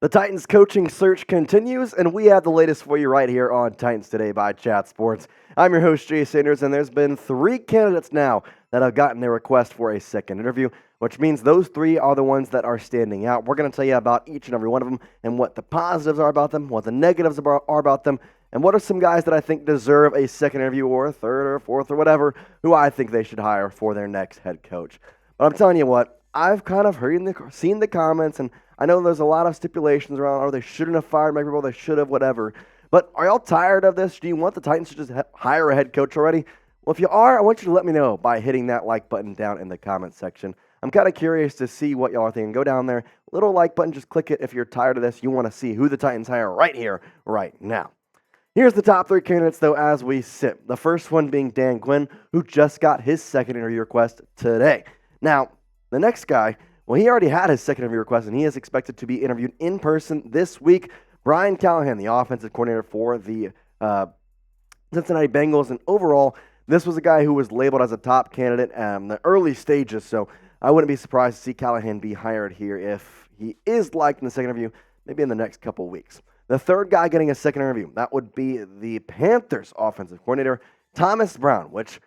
The Titans coaching search continues, and we have the latest for you right here on Titans Today by Chat Sports. I'm your host, Jay Sanders, and there's been 3 candidates now that have gotten their request for a second interview, which means those 3 are the ones that are standing out. We're going to tell you about each and every one of them and what the positives are about them, what the negatives are about them, and what are some guys that I think deserve a second interview or a third or fourth or whatever, who I think they should hire for their next head coach. But I'm telling you what, I've kind of seen the comments, and I know there's a lot of stipulations around, or they shouldn't have fired Mike Vrabel, they should have, whatever. But are y'all tired of this? Do you want the Titans to just hire a head coach already? Well, if you are, I want you to let me know by hitting that like button down in the comments section. I'm kind of curious to see what y'all are thinking. Go down there, little like button, just click it if you're tired of this. You want to see who the Titans hire right here, right now. Here's the top 3 candidates, though, as we sit. The first one being Dan Quinn, who just got his second interview request today. Now, the next guy, well, he already had his second interview request, and he is expected to be interviewed in person this week. Brian Callahan, the offensive coordinator for the Cincinnati Bengals. And overall, this was a guy who was labeled as a top candidate in the early stages, so I wouldn't be surprised to see Callahan be hired here if he is liked in the second interview, maybe in the next couple of weeks. The third guy getting a second interview, that would be the Panthers offensive coordinator, Thomas Brown, which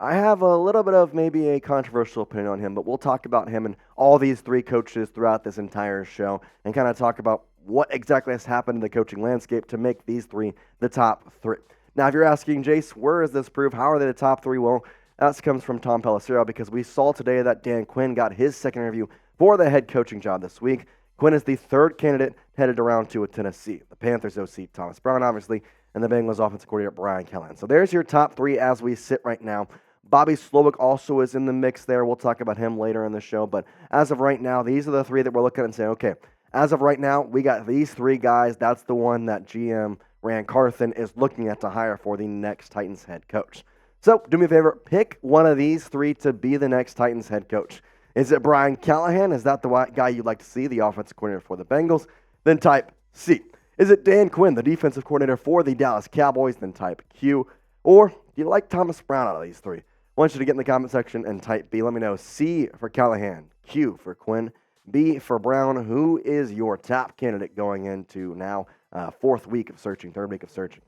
I have a little bit of maybe a controversial opinion on him, but we'll talk about him and all these 3 coaches throughout this entire show and kind of talk about what exactly has happened in the coaching landscape to make these 3 the top 3. Now, if you're asking, Jace, where is this proof? How are they the top 3? Well, that comes from Tom Pelissero, because we saw today that Dan Quinn got his second interview for the head coaching job this week. Quinn is the 3rd candidate headed around to Tennessee. The Panthers OC, Thomas Brown, obviously, and the Bengals offensive coordinator, Brian Callahan. So there's your top 3 as we sit right now. Bobby Slowick also is in the mix there. We'll talk about him later in the show. But as of right now, these are the 3 that we're looking at and saying, okay, as of right now, we got these 3 guys. That's the one that GM Rand Carthon is looking at to hire for the next Titans head coach. So do me a favor, pick one of these 3 to be the next Titans head coach. Is it Brian Callahan? Is that the guy you'd like to see, the offensive coordinator for the Bengals? Then type C. Is it Dan Quinn, the defensive coordinator for the Dallas Cowboys? Then type Q. Or do you like Thomas Brown out of these 3? I want you to get in the comment section and type B. Let me know. C for Callahan, Q for Quinn, B for Brown. Who is your top candidate going into now 4th week of searching, 3rd week of searching?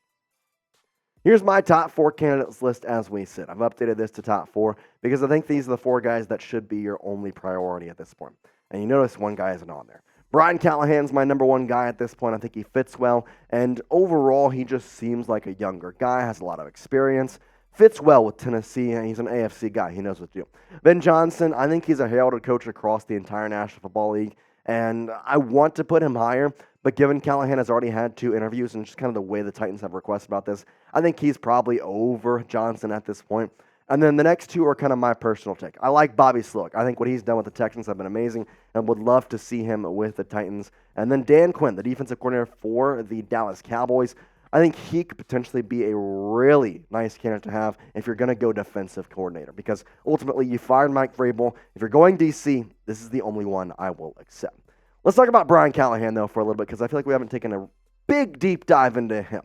Here's my top 4 candidates list as we sit. I've updated this to top 4 because I think these are the 4 guys that should be your only priority at this point. And you notice one guy isn't on there. Brian Callahan's my number 1 guy at this point. I think he fits well. And overall, he just seems like a younger guy, has a lot of experience. Fits well with Tennessee, and he's an AFC guy. He knows what to do. Ben Johnson, I think he's a heralded coach across the entire National Football League, and I want to put him higher, but given Callahan has already had 2 interviews and just kind of the way the Titans have requested about this, I think he's probably over Johnson at this point. And then the next 2 are kind of my personal take. I like Bobby Slowick. I think what he's done with the Texans have been amazing, and would love to see him with the Titans. And then Dan Quinn, the defensive coordinator for the Dallas Cowboys. I think he could potentially be a really nice candidate to have if you're going to go defensive coordinator, because ultimately you fired Mike Vrabel. If you're going DC, this is the only one I will accept. Let's talk about Brian Callahan, though, for a little bit, because I feel like we haven't taken a big, deep dive into him.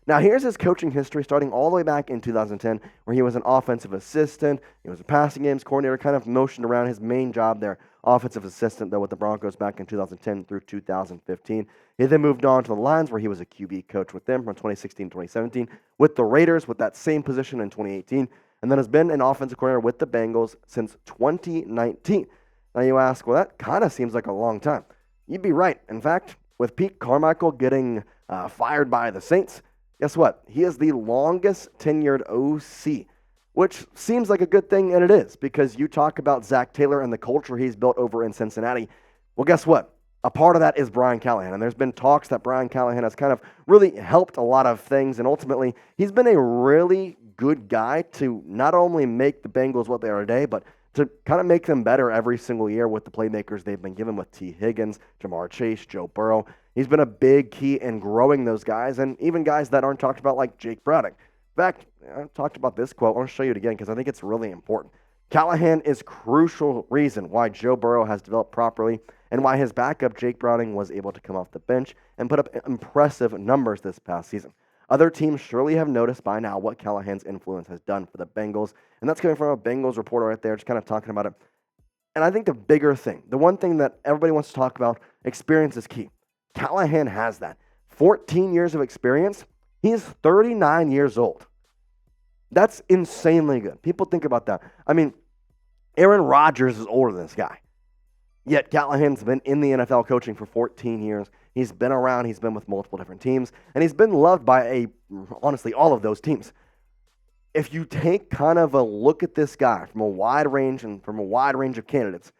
Now, here's his coaching history starting all the way back in 2010, where he was an offensive assistant. He was a passing games coordinator, kind of motioned around his main job there, offensive assistant, though, with the Broncos back in 2010 through 2015. He then moved on to the Lions, where he was a QB coach with them from 2016 to 2017, with the Raiders with that same position in 2018, and then has been an offensive coordinator with the Bengals since 2019. Now, you ask, well, that kind of seems like a long time. You'd be right. In fact, with Pete Carmichael getting fired by the Saints, guess what? He is the longest tenured OC, which seems like a good thing, and it is, because you talk about Zach Taylor and the culture he's built over in Cincinnati. Well, guess what? A part of that is Brian Callahan, and there's been talks that Brian Callahan has kind of really helped a lot of things, and ultimately, he's been a really good guy to not only make the Bengals what they are today, but to kind of make them better every single year with the playmakers they've been given with T. Higgins, Jamar Chase, Joe Burrow. He's been a big key in growing those guys, and even guys that aren't talked about like Jake Browning. In fact, I talked about this quote. I want to show you it again because I think it's really important. Callahan is crucial reason why Joe Burrow has developed properly and why his backup, Jake Browning, was able to come off the bench and put up impressive numbers this past season. Other teams surely have noticed by now what Callahan's influence has done for the Bengals, and that's coming from a Bengals reporter right there, just kind of talking about it. And I think the bigger thing, the one thing that everybody wants to talk about, experience is key. Callahan has that. 14 years of experience. He's 39 years old. That's insanely good. People think about that. I mean, Aaron Rodgers is older than this guy. Yet Callahan's been in the NFL coaching for 14 years. He's been around. He's been with multiple different teams. And he's been loved by honestly, all of those teams. If you take kind of a look at this guy from a wide range of candidates,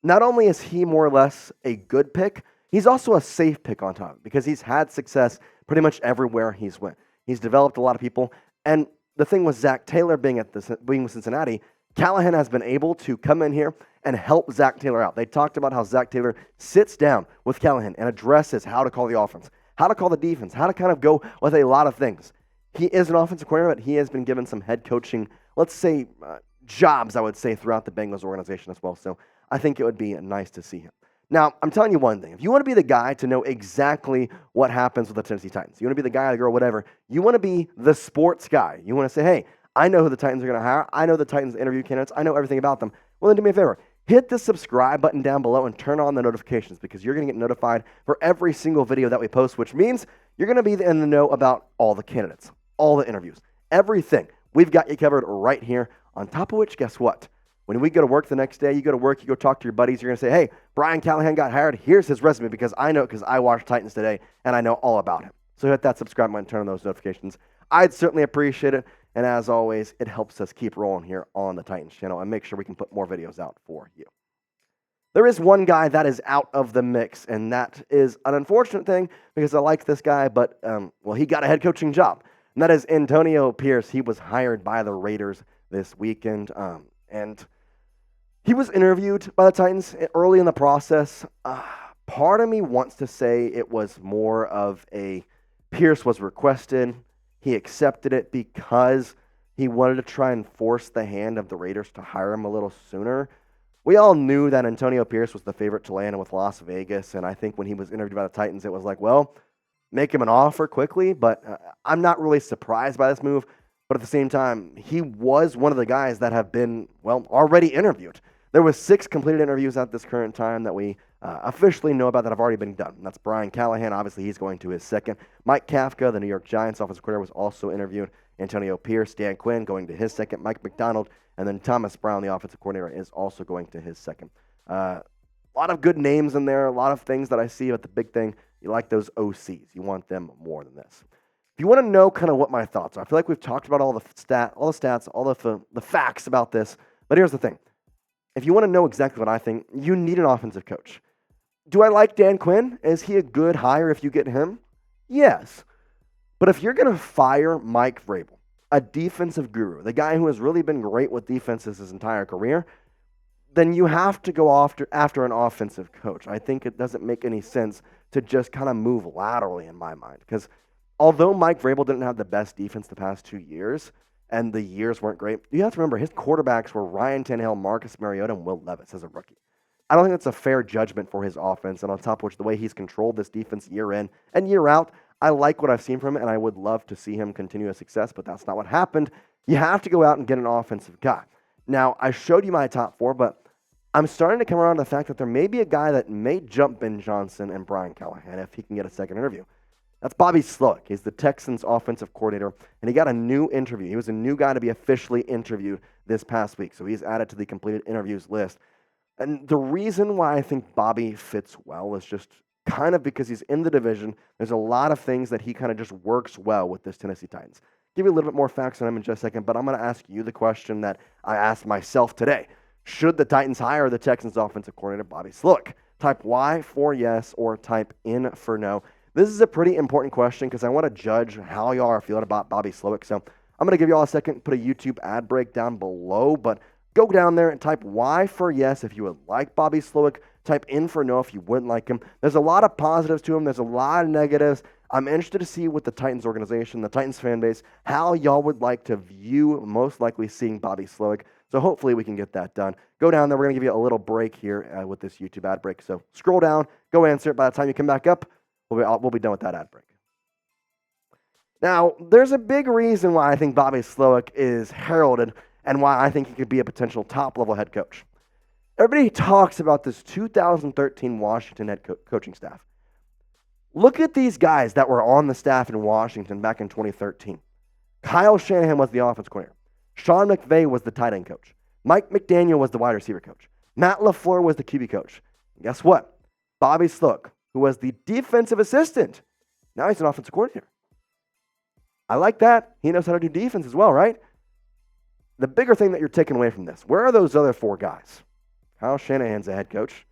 not only is he more or less a good pick, he's also a safe pick on top because he's had success pretty much everywhere he's went. He's developed a lot of people. And the thing with Zach Taylor being with Cincinnati, Callahan has been able to come in here and help Zach Taylor out. They talked about how Zach Taylor sits down with Callahan and addresses how to call the offense, how to call the defense, how to kind of go with a lot of things. He is an offensive coordinator, but he has been given some head coaching, let's say, jobs, I would say, throughout the Bengals organization as well. So I think it would be nice to see him. Now, I'm telling you one thing. If you want to be the guy to know exactly what happens with the Tennessee Titans, you want to be the guy, the girl, whatever, you want to be the sports guy. You want to say, hey, I know who the Titans are going to hire. I know the Titans interview candidates. I know everything about them. Well, then do me a favor. Hit the subscribe button down below and turn on the notifications because you're going to get notified for every single video that we post, which means you're going to be in the know about all the candidates, all the interviews, everything. We've got you covered right here. On top of which, guess what? When we go to work the next day, you go to work, you go talk to your buddies, you're going to say, hey, Brian Callahan got hired. Here's his resume because I know because I watched Titans today and I know all about him. So hit that subscribe button, turn on those notifications. I'd certainly appreciate it. And as always, it helps us keep rolling here on the Titans channel and make sure we can put more videos out for you. There is one guy that is out of the mix, and that is an unfortunate thing because I like this guy, but, he got a head coaching job. And that is Antonio Pierce. He was hired by the Raiders this weekend, and he was interviewed by the Titans early in the process. Part of me wants to say it was more of a Pierce was requested. He accepted it because he wanted to try and force the hand of the Raiders to hire him a little sooner. We all knew that Antonio Pierce was the favorite to land with Las Vegas, and I think when he was interviewed by the Titans, it was like, well, make him an offer quickly, but I'm not really surprised by this move. But at the same time, he was one of the guys that have been, already interviewed. There was 6 completed interviews at this current time that we officially know about that have already been done. And that's Brian Callahan. Obviously, he's going to his second. Mike Kafka, the New York Giants offensive coordinator, was also interviewed. Antonio Pierce, Dan Quinn going to his second. Mike McDonald, and then Thomas Brown, the offensive coordinator, is also going to his second. A lot of good names in there, a lot of things that I see, but the big thing, you like those OCs. You want them more than this. If you want to know kind of what my thoughts are, I feel like we've talked about all the stats, all the facts about this, but here's the thing. If you want to know exactly what I think, you need an offensive coach. Do I like Dan Quinn? Is he a good hire if you get him? Yes. But if you're going to fire Mike Vrabel, a defensive guru, the guy who has really been great with defenses his entire career, then you have to go after an offensive coach. I think it doesn't make any sense to just kind of move laterally in my mind. Because although Mike Vrabel didn't have the best defense the past 2 years, and the years weren't great, you have to remember his quarterbacks were Ryan Tannehill, Marcus Mariota, and Will Levis as a rookie. I don't think that's a fair judgment for his offense, and on top of which, the way he's controlled this defense year in and year out, I like what I've seen from him, and I would love to see him continue his success, but that's not what happened. You have to go out and get an offensive guy. Now, I showed you my top 4, but I'm starting to come around to the fact that there may be a guy that may jump Ben Johnson and Brian Callahan if he can get a second interview. That's Bobby Slowick. He's the Texans offensive coordinator, and he got a new interview. He was a new guy to be officially interviewed this past week, so he's added to the completed interviews list. And the reason why I think Bobby fits well is just kind of because he's in the division. There's a lot of things that he kind of just works well with this Tennessee Titans. Give you a little bit more facts on him in just a second, but I'm going to ask you the question that I asked myself today. Should the Titans hire the Texans offensive coordinator, Bobby Slowick? Type Y for yes or type N for no. This is a pretty important question because I want to judge how y'all are feeling about Bobby Slowick. So I'm going to give y'all a second, put a YouTube ad break down below, but go down there and type Y for yes if you would like Bobby Slowick. Type N for no if you wouldn't like him. There's a lot of positives to him. There's a lot of negatives. I'm interested to see with the Titans organization, the Titans fan base, how y'all would like to view most likely seeing Bobby Slowick. So hopefully we can get that done. Go down there. We're going to give you a little break here with this YouTube ad break. So scroll down, go answer it. By the time you come back up, we'll be done with that ad break. Now, there's a big reason why I think Bobby Slowick is heralded and why I think he could be a potential top-level head coach. Everybody talks about this 2013 Washington head coaching staff. Look at these guys that were on the staff in Washington back in 2013. Kyle Shanahan was the offense coordinator. Sean McVay was the tight end coach. Mike McDaniel was the wide receiver coach. Matt LaFleur was the QB coach. And guess what? Bobby Sloak, who was the defensive assistant, now he's an offensive coordinator. I like that. He knows how to do defense as well, right? The bigger thing that you're taking away from this, where are those other four guys? Kyle Shanahan's the head coach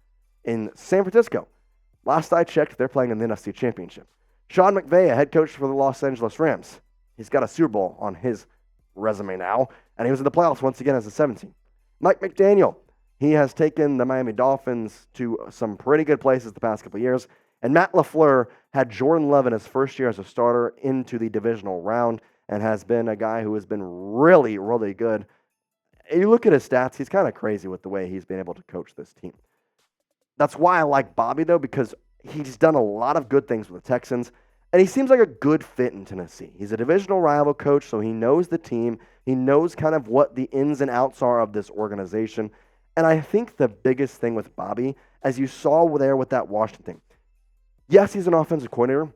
in San Francisco. Last I checked, they're playing in the NFC Championship. Sean McVay, a head coach for the Los Angeles Rams. He's got a Super Bowl on his resume now, and he was in the playoffs once again as a 17. Mike McDaniel, he has taken the Miami Dolphins to some pretty good places the past couple of years. And Matt LaFleur had Jordan Love in his first year as a starter into the divisional round and has been a guy who has been really, really good. You look at his stats, he's kind of crazy with the way he's been able to coach this team. That's why I like Bobby, though, because he's done a lot of good things with the Texans, and he seems like a good fit in Tennessee. He's a divisional rival coach, so he knows the team. He knows kind of what the ins and outs are of this organization. And I think the biggest thing with Bobby, as you saw there with that Washington thing, yes, he's an offensive coordinator,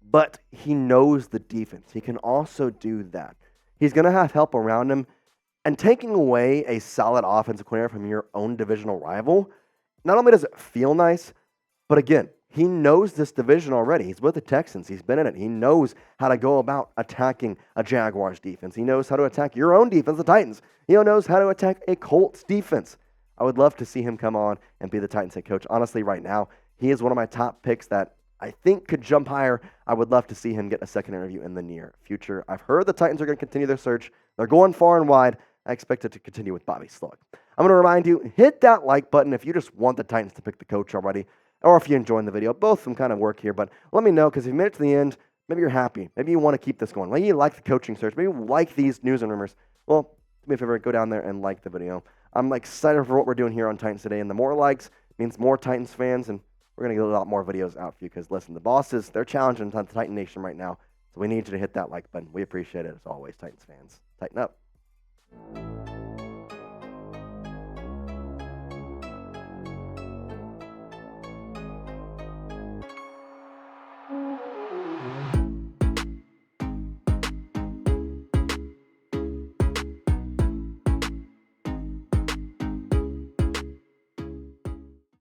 but he knows the defense. He can also do that. He's going to have help around him, and taking away a solid offensive coordinator from your own divisional rival, not only does it feel nice, but again, he knows this division already. He's with the Texans. He's been in it. He knows how to go about attacking a Jaguars defense. He knows how to attack your own defense, the Titans. He knows how to attack a Colts defense. I would love to see him come on and be the Titans head coach. Honestly, right now, he is one of my top picks that I think could jump higher. I would love to see him get a second interview in the near future. I've heard the Titans are going to continue their search. They're going far and wide. I expect it to continue with Bobby Sloak. I'm going to remind you, hit that like button if you just want the Titans to pick the coach already, or if you enjoyed the video. Both of them kind of work here, but let me know, because if you made it to the end, maybe you're happy. Maybe you want to keep this going. Maybe you like the coaching search. Maybe you like these news and rumors. Well, do me a favor, go down there and like the video. I'm excited for what we're doing here on Titans Today, and the more likes means more Titans fans, and we're going to get a lot more videos out for you, because listen, the bosses, they're challenging the Titan Nation right now, so we need you to hit that like button. We appreciate it as always, Titans fans. Tighten up.